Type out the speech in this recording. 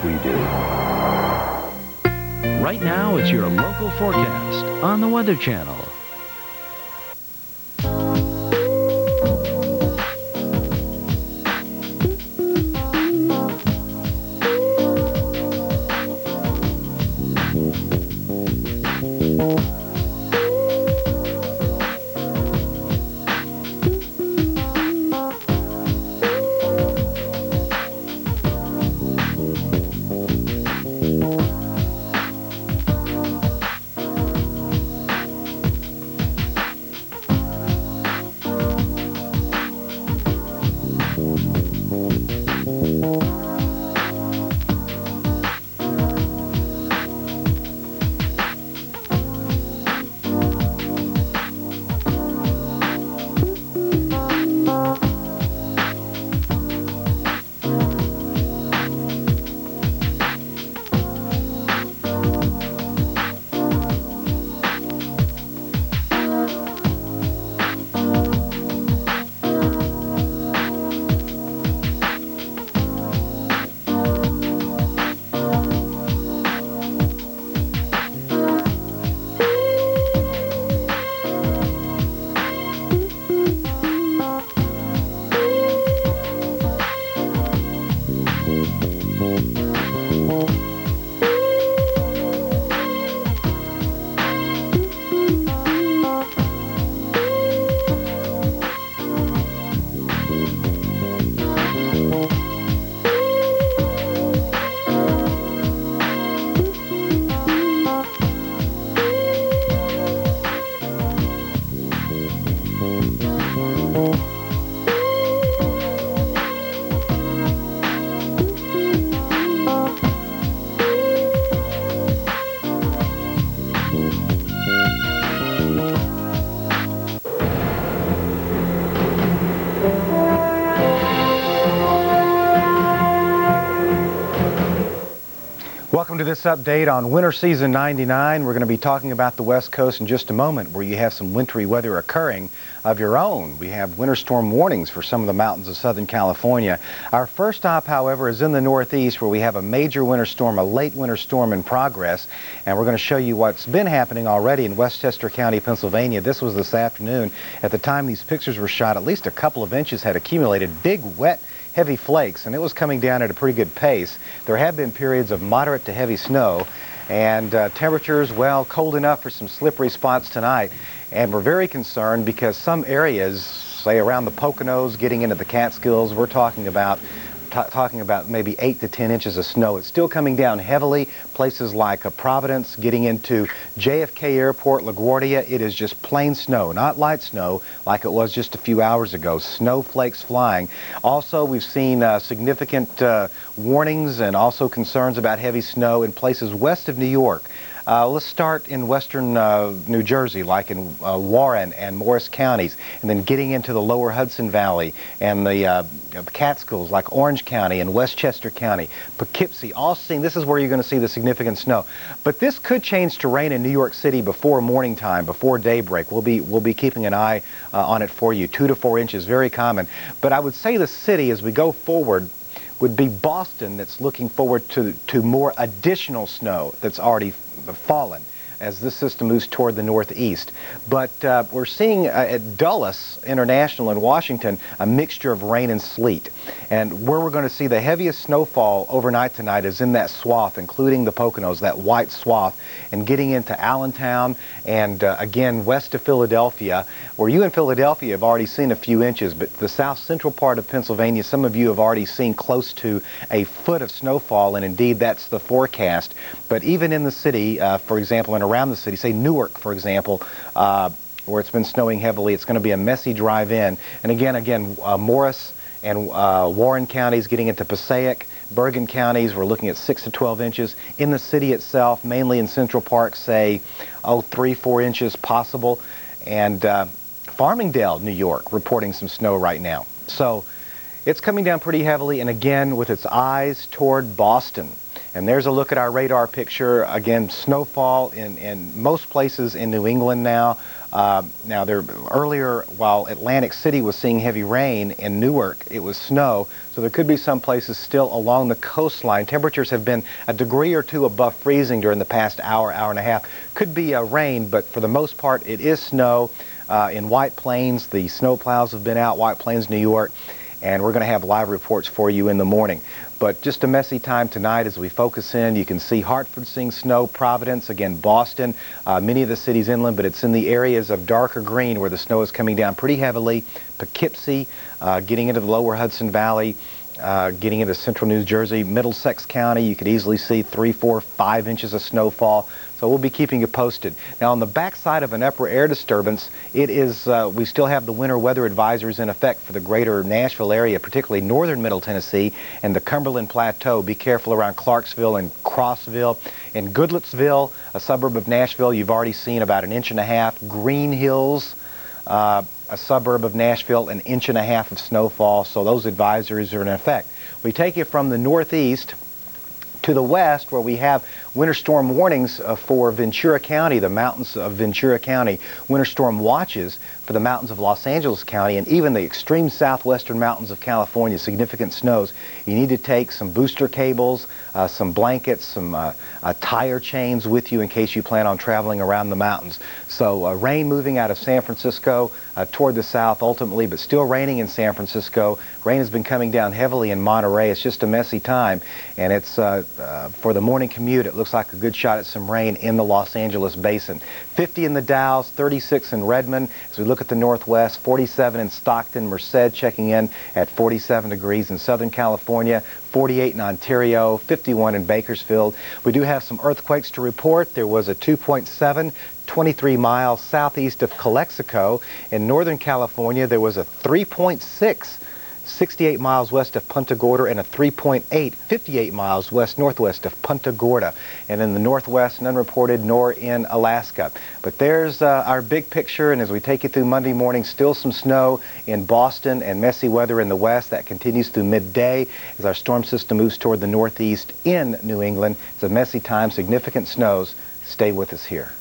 we do. Right now, it's your local forecast on the Weather Channel. Welcome to this update on winter season 99. We're going to be talking about the West Coast in just a moment, where you have some wintry weather occurring of your own. We have winter storm warnings for some of the mountains of Southern California. Our first stop, however, is in the Northeast, where we have a major winter storm, a late winter storm in progress, and we're going to show you what's been happening already in Westchester County, Pennsylvania. This was this afternoon. At the time these pictures were shot, at least a couple of inches had accumulated, big, wet, heavy flakes, and it was coming down at a pretty good pace. There have been periods of moderate to heavy snow, and temperatures, well, cold enough for some slippery spots tonight. And we're very concerned because some areas, say around the Poconos, getting into the Catskills, we're talking about maybe 8 to 10 inches of snow. It's still coming down heavily. Places like Providence, getting into JFK Airport, LaGuardia, it is just plain snow, not light snow like it was just a few hours ago. Snowflakes flying. Also, we've seen significant warnings and also concerns about heavy snow in places west of New York. Let's start in western New Jersey, like in Warren and Morris counties, and then getting into the lower Hudson Valley and the Catskills, like Orange County and Westchester County, Poughkeepsie, all seeing, this is where you're going to see the significant snow. But this could change to rain in New York City before morning time, before daybreak. We'll be keeping an eye on it for you. 2 to 4 inches, very common. But I would say the city, as we go forward, would be Boston, that's looking forward to more additional snow that's already fallen as this system moves toward the northeast. But we're seeing at Dulles International in Washington a mixture of rain and sleet. And where we're going to see the heaviest snowfall overnight tonight is in that swath, including the Poconos, that white swath, and getting into Allentown and again west of Philadelphia, where you in Philadelphia have already seen a few inches, but the south central part of Pennsylvania, some of you have already seen close to a foot of snowfall, and indeed that's the forecast. But even in the city, for example, and around the city, say Newark, for example, where it's been snowing heavily, it's going to be a messy drive in. And again, Morris and Warren counties getting into Passaic, Bergen counties, we're looking at 6 to 12 inches. In the city itself, mainly in Central Park, say, 3, 4 inches possible. And Farmingdale, New York, reporting some snow right now. So it's coming down pretty heavily, and again, with its eyes toward Boston. And there's a look at our radar picture. Again, snowfall in most places in New England now. Now, earlier, while Atlantic City was seeing heavy rain, in Newark it was snow, so there could be some places still along the coastline. Temperatures have been a degree or two above freezing during the past hour, hour and a half. Could be rain, but for the most part it is snow. In White Plains, the snow plows have been out, White Plains, New York, and we're going to have live reports for you in the morning. But just a messy time tonight as we focus in. You can see Hartford seeing snow, Providence, again Boston, many of the cities inland, but it's in the areas of darker green where the snow is coming down pretty heavily. Poughkeepsie, getting into the lower Hudson Valley, getting into central New Jersey, Middlesex County, you could easily see 3, 4, 5 inches of snowfall. So we'll be keeping you posted. Now, on the backside of an upper air disturbance, it is we still have the winter weather advisories in effect for the greater Nashville area, particularly northern Middle Tennessee and the Cumberland Plateau. Be careful around Clarksville and Crossville. In Goodlettsville, a suburb of Nashville, you've already seen about 1.5 inches. Green Hills, a suburb of Nashville, 1.5 inches of snowfall. So those advisories are in effect. We take it from the northeast to the west, where we have winter storm warnings for Ventura County, the mountains of Ventura County, winter storm watches for the mountains of Los Angeles County, and even the extreme southwestern mountains of California, significant snows. You need to take some booster cables, some blankets, some tire chains with you in case you plan on traveling around the mountains. So rain moving out of San Francisco toward the south ultimately, but still raining in San Francisco. Rain has been coming down heavily in Monterey. It's just a messy time, and it's for the morning commute, it looks like a good shot at some rain in the Los Angeles basin. 50 in the Dalles, 36 in Redmond. As we look at the northwest, 47 in Stockton, Merced checking in at 47 degrees in Southern California, 48 in Ontario, 51 in Bakersfield. We do have some earthquakes to report. There was a 2.7, 23 miles southeast of Calexico. In Northern California, there was a 3.6, 68 miles west of Punta Gorda, and a 3.8, 58 miles west-northwest of Punta Gorda. And in the northwest, none reported, nor in Alaska. But there's our big picture, and as we take you through Monday morning, still some snow in Boston and messy weather in the west. That continues through midday as our storm system moves toward the northeast in New England. It's a messy time, significant snows. Stay with us here.